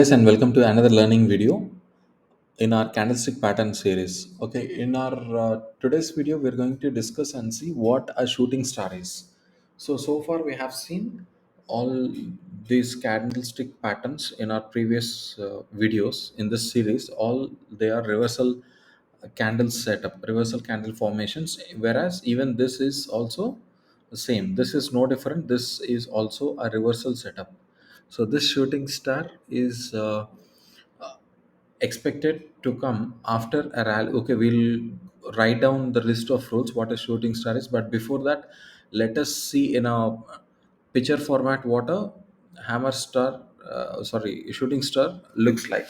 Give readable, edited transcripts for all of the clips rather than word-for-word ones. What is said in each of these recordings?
Yes, and welcome to another learning video in our candlestick pattern series. Okay, in our today's video, we're going to discuss and see what a shooting star is. So far we have seen all these candlestick patterns in our previous videos in this series. All they are reversal candle setup, reversal candle formations. Whereas even this is also the same. This is no different. This is also a reversal setup. So this shooting star is expected to come after a rally. Okay, we'll write down the list of rules what a shooting star is, but before that, let us see in a picture format what a hammer star, sorry, shooting star looks like.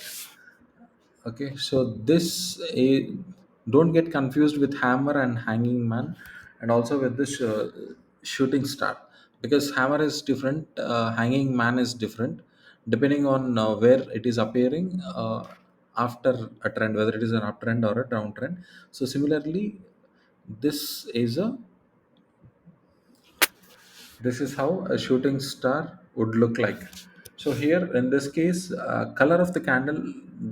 Okay, so this don't get confused with hammer and hanging man, and also with this shooting star, because hammer is different, hanging man is different, depending on where it is appearing after a trend, whether it is an uptrend or a downtrend. So similarly, this is a this is how a shooting star would look like. So here in this case, color of the candle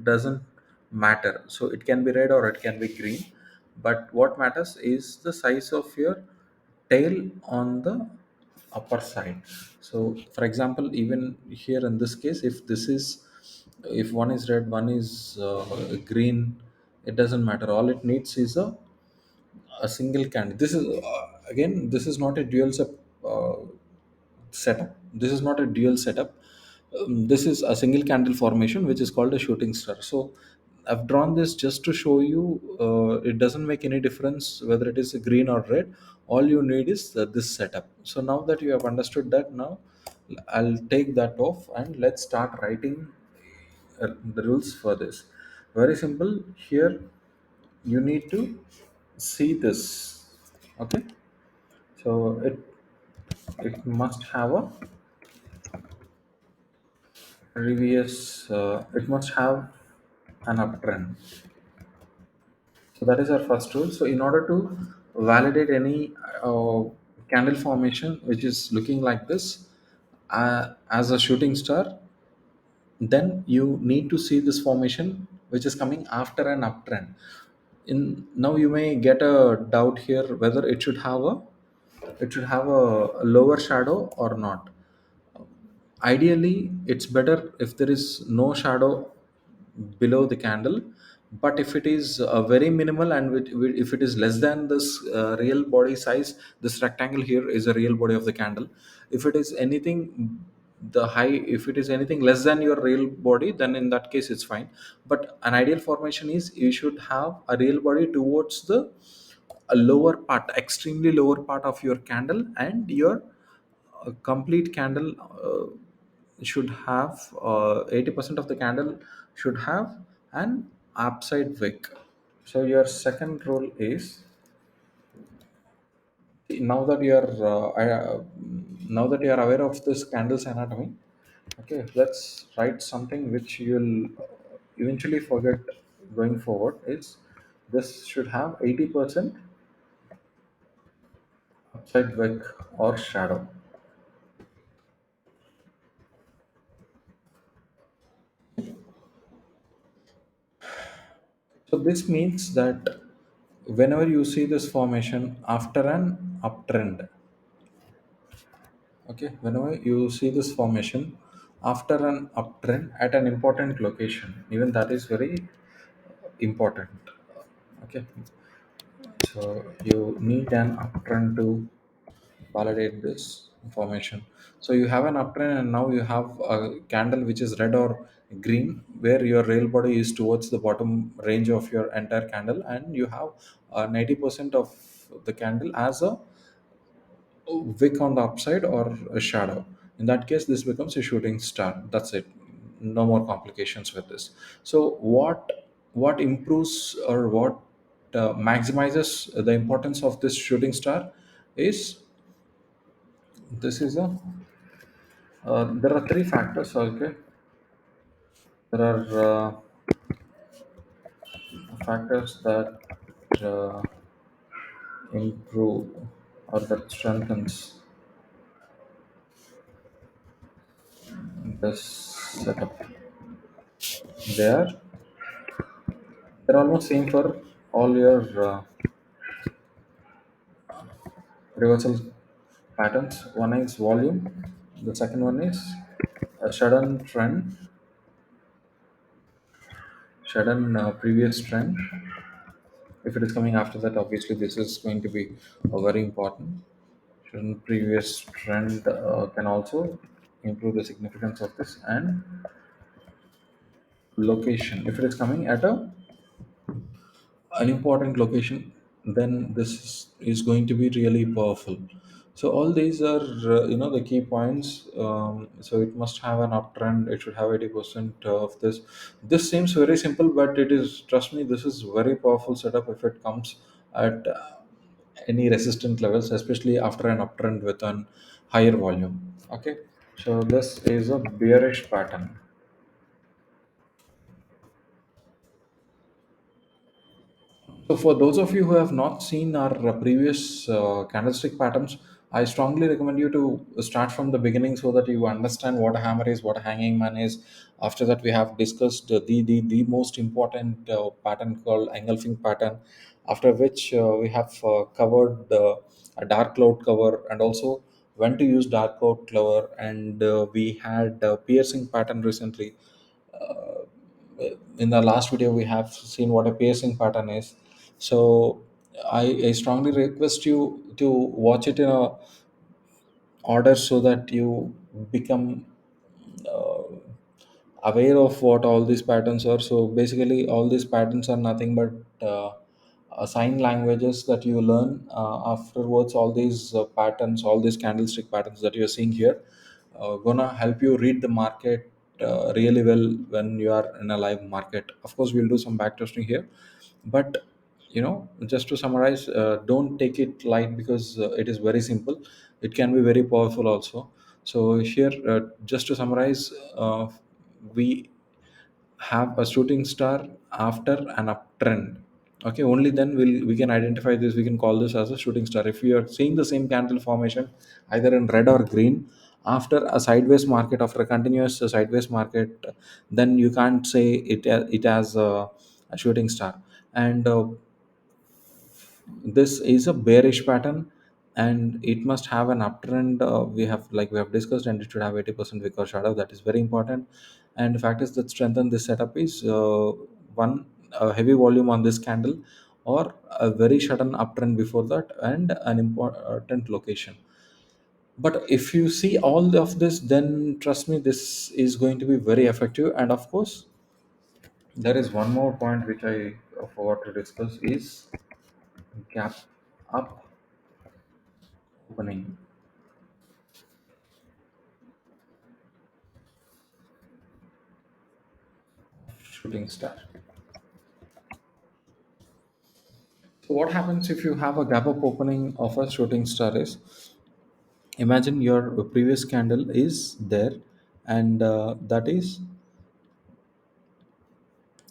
doesn't matter, so it can be red or it can be green, but what matters is the size of your tail on the upper side. So for example, even here in this case, if one is red, one is green, it doesn't matter. All it needs is a single candle. This is again, this is not a uh, setup. This is not a dual setup. This is a single candle formation, which is called a shooting star. So I've drawn this just to show you it doesn't make any difference whether it is a green or red. All you need is this setup. So now that you have understood that, now I'll take that off and let's start writing the rules for this. Very simple. Here you need to see this. Okay, so it must have a previous, it must have an uptrend. So that is our first rule. So in order to validate any candle formation which is looking like this as a shooting star, then you need to see this formation which is coming after an uptrend. In now you may get a doubt here whether it should have a lower shadow or not. Ideally, it's better if there is no shadow below the candle, but if it is very minimal and if it is less than this real body size, this rectangle here is a real body of the candle. If it is anything the high if it is anything less than your real body, then in that case it's fine. But an ideal formation is you should have a real body towards the a lower part, extremely lower part of your candle, and your complete candle should have 80% of the candle should have an upside wick. So your second rule is, now that you are now that you are aware of this candle's anatomy, okay, let's write something which you'll eventually forget going forward. Is this should have 80% upside wick or shadow. So this means that whenever you see this formation after an uptrend, okay, whenever you see this formation after an uptrend at an important location, even that is very important. Okay, so you need an uptrend to validate this information. So you have an uptrend and now you have a candle which is red or green, where your rail body is towards the bottom range of your entire candle, and you have 90% of the candle as a wick on the upside or a shadow. In that case, this becomes a shooting star. That's it. No more complications with this. So what improves or what maximizes the importance of this shooting star is, this is a there are three factors. Okay, there are factors that uh, improve or that strengthens this setup. They are they're almost same for all your reversal patterns. One is volume, the second one is a sudden previous trend. If it is coming after that, obviously this is going to be very important. Sudden previous trend can also improve the significance of this, and location. If it is coming at an important location, then this is going to be really powerful. So all these are the key points. So it must have an uptrend. It should have 80% of this. This seems very simple, but it is, trust me, this is very powerful setup if it comes at any resistant levels, especially after an uptrend with an higher volume. Okay, so this is a bearish pattern. So, for those of you who have not seen our previous candlestick patterns, I strongly recommend you to start from the beginning so that you understand what a hammer is, what a hanging man is. After that, we have discussed the most important pattern called engulfing pattern. After which, we have covered a dark cloud cover, and also when to use dark cloud cover, and we had piercing pattern recently. Uh, in the last video, we have seen what a piercing pattern is. So I strongly request you to watch it in a order so that you become uh, aware of what all these patterns are. So basically, all these patterns are nothing but sign languages that you learn. Afterwards, all these patterns, all these candlestick patterns that you're seeing here, gonna help you read the market really well when you are in a live market. Of course, we'll do some back testing here, but just to summarize, don't take it light because it is very simple. It can be very powerful also. So here, just to summarize, we have a shooting star after an uptrend. Okay, only then we can identify this. We can call this as a shooting star. If you are seeing the same candle formation either in red or green after a sideways market, after a continuous sideways market, then you can't say it as a shooting star. And this is a bearish pattern, and it must have an uptrend. We have discussed, and it should have 80% wick or shadow. That is very important. And the factors that strengthen this setup is one, a heavy volume on this candle, or a very sudden uptrend before that, and an important location. But if you see all of this, then trust me, this is going to be very effective. And of course, there is one more point which I forgot to discuss is gap up opening, shooting star. So what happens if you have a gap up opening of a shooting star is, imagine your previous candle is there, and that is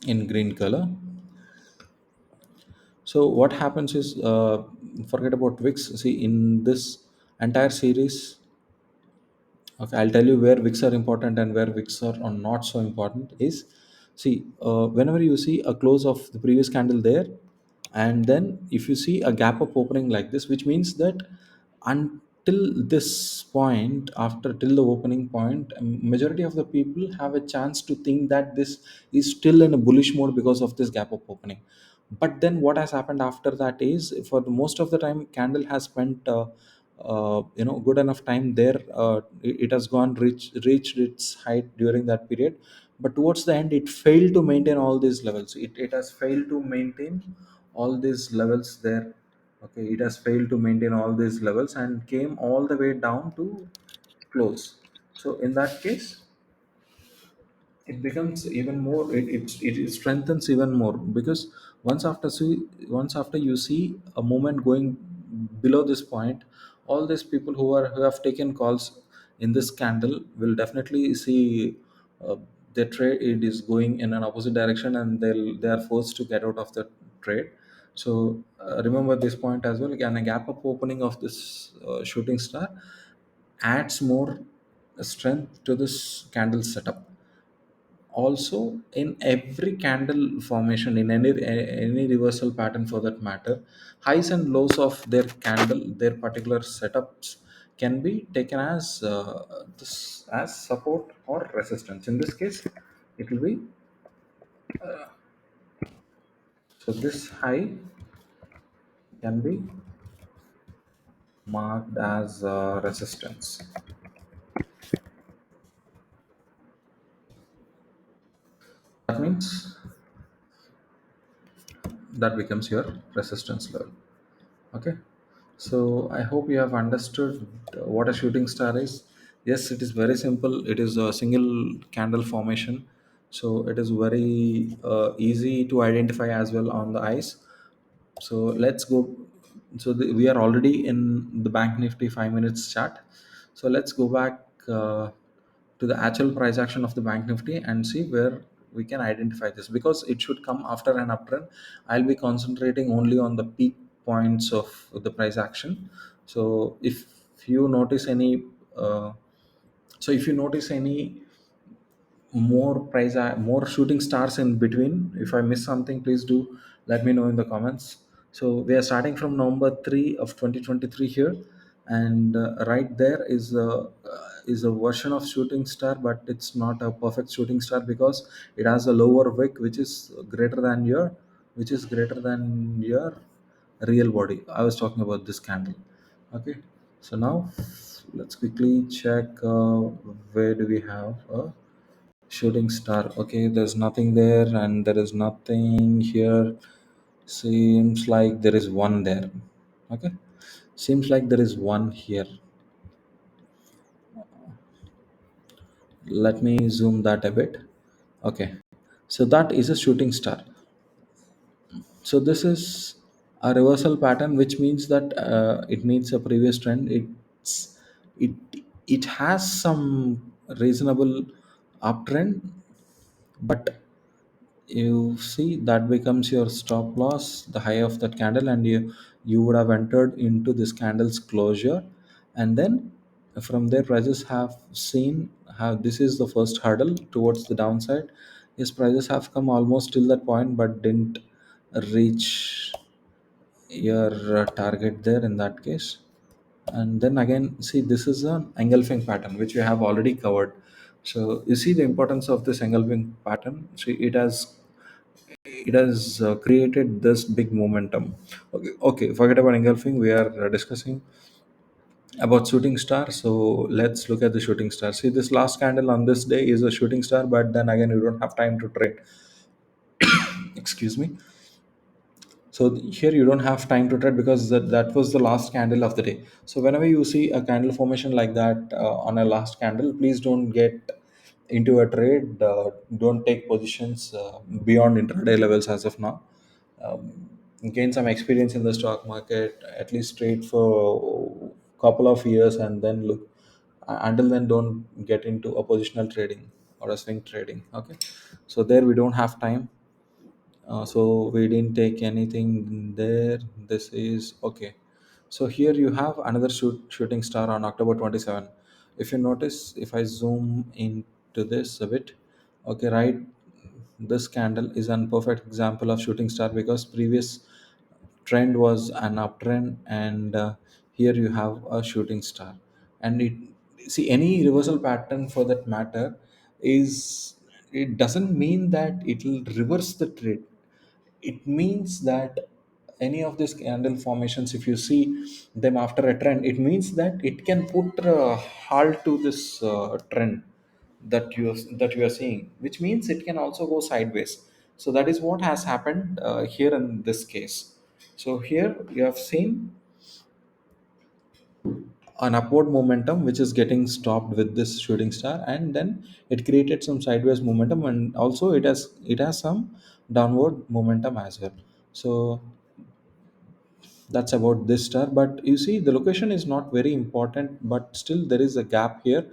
in green color. So what happens is, forget about wicks. See, in this entire series, okay, I'll tell you where wicks are important and where wicks are not so important. Is, see, whenever you see a close of the previous candle there, and then if you see a gap up opening like this, which means that until this point, after till the opening point, majority of the people have a chance to think that this is still in a bullish mode because of this gap up opening. But then what has happened after that is, for the most of the time, candle has spent good enough time there. It has gone reached its height during that period, but towards the end it failed to maintain all these levels. It has failed to maintain all these levels there. Okay, it has failed to maintain all these levels and came all the way down to close. So in that case, it becomes even more, it strengthens even more, because once after you see a moment going below this point, all these people who have taken calls in this candle will definitely see uh, their trade, it is going in an opposite direction, and they are forced to get out of the trade. So remember this point as well. Again, a gap up opening of this shooting star adds more strength to this candle setup. also in every candle formation, in any reversal pattern for that matter, highs and lows of their candle, their particular setups, can be taken as this as support or resistance. In this case, it will be, so this high can be marked as resistance. That means that becomes your resistance level. Okay, so I hope you have understood what a shooting star is. Yes, it is very simple. It is a single candle formation, so it is very easy to identify as well on the eyes. So let's go. So we are already in the Bank Nifty 5 minutes chart. So let's go back to the actual price action of the Bank Nifty and see where we can identify this, because it should come after an uptrend. I'll be concentrating only on the peak points of the price action. So you notice any, uh, if you notice any more shooting stars in between, if I miss something, please do let me know in the comments. So we are starting from November 3 of 2023 here, and right there is a version of shooting star, but it's not a perfect shooting star because it has a lower wick which is greater than your real body. I was talking about this candle. Okay, so now let's quickly check where do we have a shooting star. Okay, there's nothing there, and there is nothing here. Seems like there is one there. Okay, seems like there is one here. Let me zoom that a bit. Okay, so that is a shooting star. So this is a reversal pattern, which means that it needs a previous trend. It it has some reasonable uptrend, but you see that becomes your stop loss, the high of that candle, and you would have entered into this candle's closure. And then from there, prices have seen how this is the first hurdle towards the downside. Yes, prices have come almost till that point but didn't reach your target there in that case. And then again, see, this is an engulfing pattern which we have already covered. So you see the importance of this engulfing pattern. See, it has created this big momentum. Okay, okay, forget about engulfing. We are discussing about shooting star. So let's look at the shooting star. See, this last candle on this day is a shooting star, but then again, you don't have time to trade. Excuse me. So here you don't have time to trade because that was the last candle of the day. So whenever you see a candle formation like that on a last candle, please don't get into a trade. Don't take positions beyond intraday levels as of now. Gain some experience in the stock market, at least trade for a couple of years, and then look. Until then, don't get into a positional trading or a swing trading. Okay, so there we don't have time, so we didn't take anything there. This is okay. So here you have another shooting star on October 27. If you notice, if I zoom into this a bit, okay, right, this candle is an perfect example of shooting star because previous trend was an uptrend, and here you have a shooting star. And it, see, any reversal pattern for that matter is, it doesn't mean that it will reverse the trade. It means that any of these candle formations, if you see them after a trend, it means that it can put a halt to this trend that you are seeing, which means it can also go sideways. So that is what has happened here in this case. So here you have seen an upward momentum which is getting stopped with this shooting star, and then it created some sideways momentum, and also it has some downward momentum as well. So that's about this star. But you see, the location is not very important, but still there is a gap here.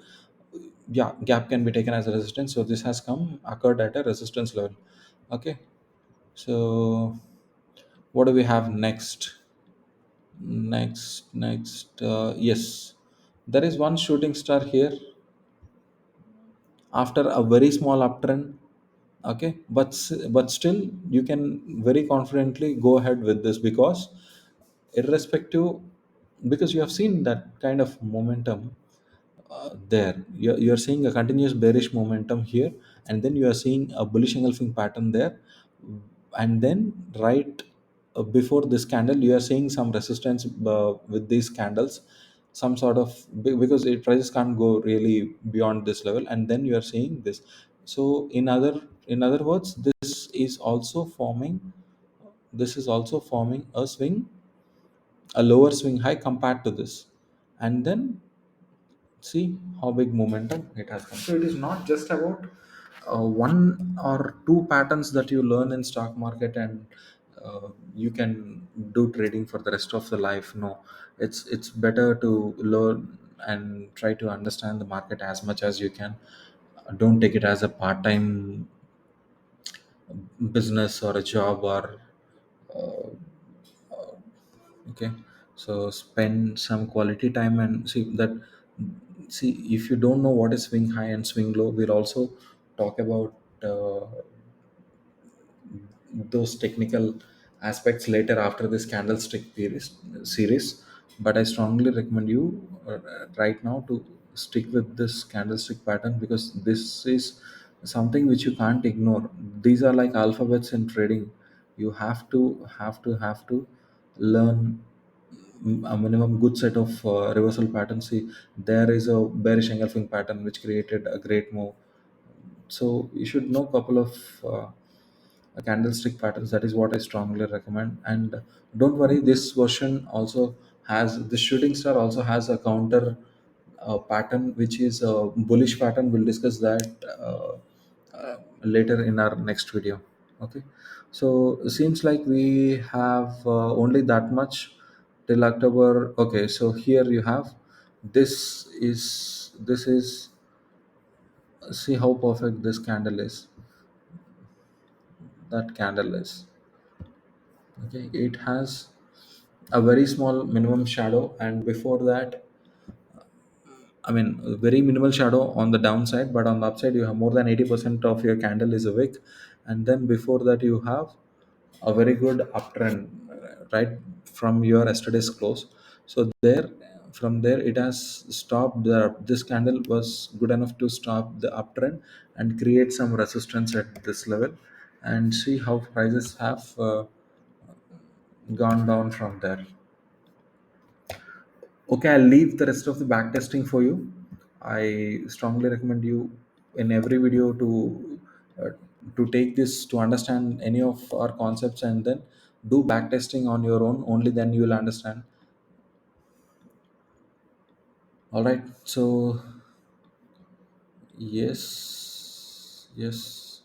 Yeah, gap can be taken as a resistance, so this has come occurred at a resistance level. Okay, so what do we have next? Next, yes, there is one shooting star here after a very small uptrend. Okay, but still you can very confidently go ahead with this, because irrespective, because you have seen that kind of momentum there. You're seeing a continuous bearish momentum here, and then you are seeing a bullish engulfing pattern there, and then right before this candle you are seeing some resistance with these candles, some sort of because prices can't go really beyond this level, and then you are seeing this. So in other words, this is also forming a swing, a lower swing high compared to this, and then see how big momentum it has come. So it is not just about one or two patterns that you learn in stock market, and you can do trading for the rest of the life. No, it's better to learn and try to understand the market as much as you can. Don't take it as a part-time business or a job, or uh, okay. So spend some quality time and see if you don't know what is swing high and swing low. We'll also talk about those technical aspects later after this candlestick series. But I strongly recommend you right now to stick with this candlestick pattern, because this is something which you can't ignore. These are like alphabets in trading. You have to learn a minimum good set of reversal patterns. See, there is a bearish engulfing pattern which created a great move. So you should know couple of candlestick patterns. That is what I strongly recommend. And don't worry, this version also has, the shooting star also has a counter pattern which is a bullish pattern. We'll discuss that later in our next video. Okay, so it seems like we have only that much till October. Okay, so here you have, this is see how perfect this candle is. That candle is, okay, it has a very small minimum shadow, and before that, I mean, a very minimal shadow on the downside, but on the upside you have more than 80% of your candle is a wick. And then before that you have a very good uptrend, right from your yesterday's close. So there, from there it has stopped. This candle was good enough to stop the uptrend and create some resistance at this level, and see how prices have gone down from there. Okay, I'll leave the rest of the back testing for you. I strongly recommend you in every video uh, to take this to understand any of our concepts, and then do back testing on your own. Only then you will understand. All right. So yes, yes.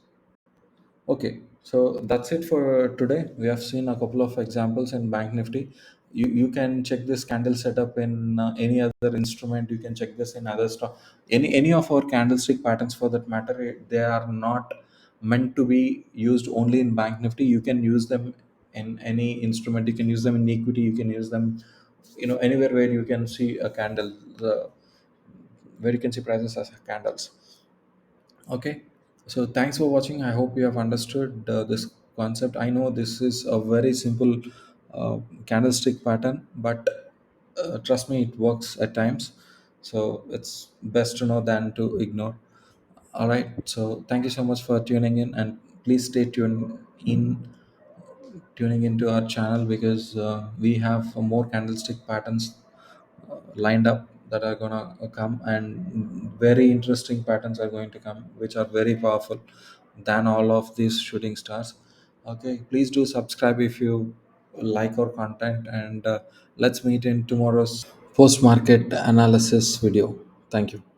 Okay, so that's it for today. We have seen a couple of examples in Bank Nifty. You can check this candle setup in any other instrument. You can check this in other stock. Any of our candlestick patterns for that matter. They are not meant to be used only in Bank Nifty. You can use them in any instrument. You can use them in equity. You can use them, anywhere where you can see a candle, where you can see prices as candles. Okay, so thanks for watching. I hope you have understood this concept. I know this is a very simple candlestick pattern, but trust me, it works at times. So it's best to know than to ignore. All right, so thank you so much for tuning in, and please stay tuning into our channel, because we have more candlestick patterns lined up that are gonna come, and very interesting patterns are going to come, which are very powerful than all of these shooting stars. Okay, please do subscribe if you like our content, and let's meet in tomorrow's post market analysis video. Thank you.